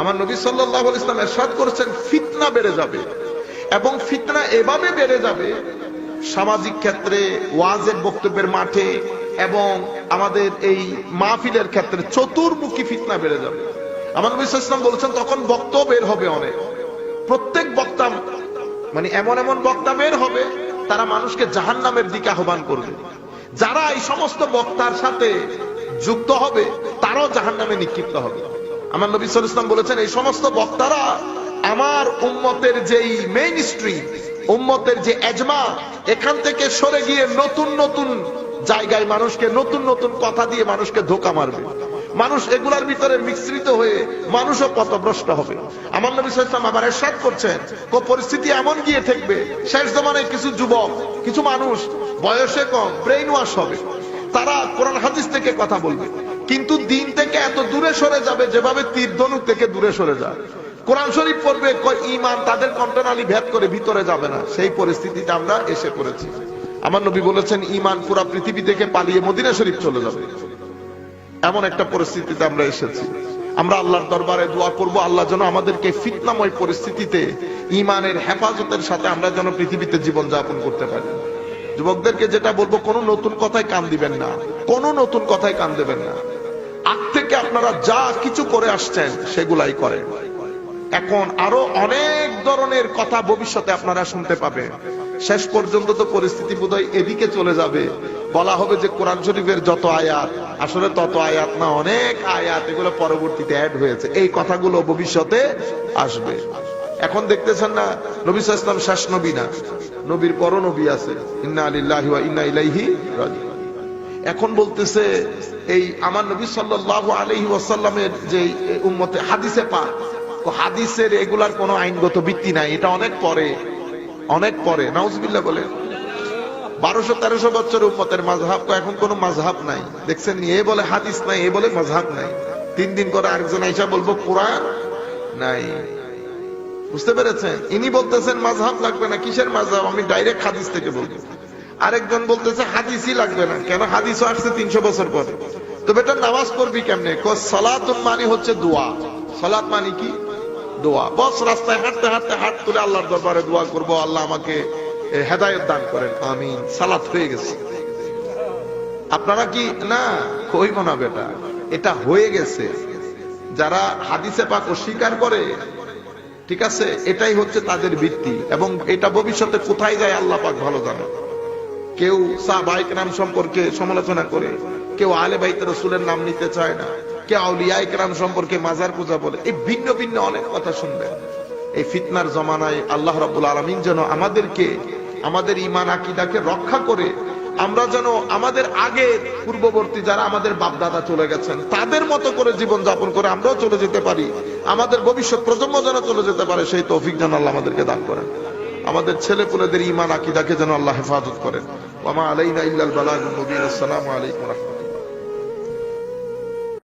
আমার নবী সাল্লাল্লাহু আলাইহি ওয়াসাল্লাম ইরশাদ করেছেন ফিতনা বেড়ে যাবে, এবং ফিতনা এভাবে বেড়ে যাবে সামাজিক ক্ষেত্রে, ওয়াজের বক্তব্যের মাঠে এবং আমাদের এই মাহফিলের ক্ষেত্রে চতুর্মুখী ফিতনা বেড়ে যাবে। আমার নবী সাল্লাল্লাহু আলাইহি ওয়াসাল্লাম বলেছেন তখন বক্তা বের হবে অনেক, প্রত্যেক বক্তা মানে এমন এমন বক্তা বের হবে তারা মানুষকে জাহান্নামের দিকে আহ্বান করবে। যারা এই সমস্ত বক্তার সাথে যুক্ত হবে তারাও জাহান্নামে নিক্ষিপ্ত হবে। আমার নবী সাল্লাল্লাহু আলাইহি ওয়াসাল্লাম বলেছেন এই সমস্ত বক্তারা আমার উম্মতের যেই মেইন স্ট্রিম, উম্মতের যে এজমা, এখান থেকে সরে গিয়ে নতুন নতুন জায়গায় মানুষকে নতুন নতুন কথা দিয়ে মানুষকে ধোঁকা মারবে। মানুষ এগুলার ভিতরে মিশ্রিত হয়ে মানুষও পথভ্রষ্ট হবে। আমার নবী সাল্লাল্লাহু আলাইহি ওয়াসাল্লাম আবার ইরশাদ করছেন পরিস্থিতি এমন গিয়ে থাকবে শেষ জামানায় কিছু যুবক, কিছু মানুষ বয়সে কম, ব্রেইন ওয়াশ হবে, তারা কোরআন হাদিস থেকে কথা বলবে কিন্তু দিন থেকে এত দূরে সরে যাবে যেভাবে তীর ধনুক থেকে দূরে সরে যায়। কোরআন শরীফ পড়বে, ঈমান তাদের কণ্ঠনালী ভেদ করে ভিতরে যাবে না। সেই পরিস্থিতিতে আমরা এসে পড়েছি। আমার নবী বলেছেন ঈমান পুরো পৃথিবী থেকে পালিয়ে মদিনা শরীফ চলে যাবে। এমন একটা পরিস্থিতিতে আমরা এসেছি। আমরা আল্লাহর দরবারে দোয়া করব আল্লাহ যেন আমাদেরকে ফিতনাময় পরিস্থিতিতে ঈমানের হেফাজতের সাথে আমরা যেন পৃথিবীতে জীবন যাপন করতে পারি। যুবকদেরকে যেটা বলবো, কোনো নতুন কথায় কান দিবেন না, কোনো নতুন কথায় কান দেবেন না। আগ থেকে আপনারা যা কিছু করে আসছেন সেগুলাই করেন। এখন আরো অনেক ধরনের কথা ভবিষ্যতে আপনারা শুনতে পাবেন। শেষ পর্যন্ত তো পরিস্থিতি বোধহয় এদিকে চলে যাবে, বলা হবে যে কোরআন শরীফের যত আয়াত, আসলে তত আয়াত না, অনেক আয়াত এগুলো পরবর্তীতে অ্যাড হয়েছে। এই কথাগুলো ভবিষ্যতে আসবে। এখন দেখতেছেন না নবী সাল্লাল্লাহু আলাইহি ওয়াসাল্লাম শেষ নবী না, নবীর পর নবী আছে, ইন্না লিল্লাহি ওয়া ইন্না ইলাইহি রাজিউন। এখন বলতেছে এই আমার নবী সাল্লাল্লাহু আলাইহি ওয়াসাল্লামের যে উম্মতে হাদিসে পাক, হাদিসের এগুলার কোনো আইনগত ভিত্তি নাই, এটা অনেক পরে, অনেক পরে। নাউজুবিল্লাহ বলে 1200-1300 বছরের উম্মতের মাযহাব, এখন কোনো মাযহাব নাই। দেখছেন এ বলে হাদিস নাই, এ বলে মাযহাব নাই। 3 দিন করে আরেকজন আইসা বলবো কোরআন নাই। বুঝতে পেরেছেন? ইনি বলতেছেন মাযহাব লাগবে না। কিসের মাযহাব? আমি ডাইরেক্ট হাদিস থেকে বলবো। আরেকজন বলতেছে হাদিসই লাগবে না। কেন? হাদিসও আসছে 300 বছর পরে। তো বেটা নামাজ পড়বি কেমনে? সালাতুন মানে হচ্ছে দোয়া। সালাত মানে কি? দোয়া। বস রাস্তায় হাঁটতে হাঁটতে হাত তুলে আল্লাহর দরবারে দোয়া করবো, আল্লাহ আমাকে হেদায়েত দান করেন, আমিন, সালাত হয়ে গেছে। আপনারা কি না কইব না বেটা, এটা হয়ে গেছে। যারা হাদিসে পাক অস্বীকার করে, ঠিক আছে, এটাই হচ্ছে তাদের ভিত্তি, এবং এটা ভবিষ্যতে কোথায় যায় আল্লাহ পাক ভালো জানে। কেউ সাহাবায়ে কেরাম সম্পর্কে সমালোচনা করে, কেউ আহলে বাইত রাসূলের নাম নিতে চায় না, কেউ আউলিয়ায়ে কেরাম সম্পর্কে মাজার পূজা বলে। এই ভিন্ন ভিন্ন অনেক কথা শুনবেন। এই ফিতনার জমানায় আল্লাহ রাব্বুল আলামিন যেন আমাদেরকে, আমাদের ঈমান আকীদাকে রক্ষা করে আমরা যেন আমাদের আগে পূর্ববর্তী যারা আমাদের বাপ দাদা চলে গেছেন তাদের মতো করে জীবন যাপন করে আমরাও চলে যেতে পারি, আমাদের ভবিষ্যৎ প্রজন্ম যেন চলে যেতে পারে, সেই তৌফিক যেন আল্লাহ আমাদেরকে দান করেন। আমাদের ছেলেপুলেদের ঈমান আকীদাকে যেন আল্লাহ হেফাজত করেন। ওয়া মা আলাইনা ইল্লাল বালাগুল মুবিন। আসসালামু আলাইকুম ওয়া রাহমাতুল্লাহ।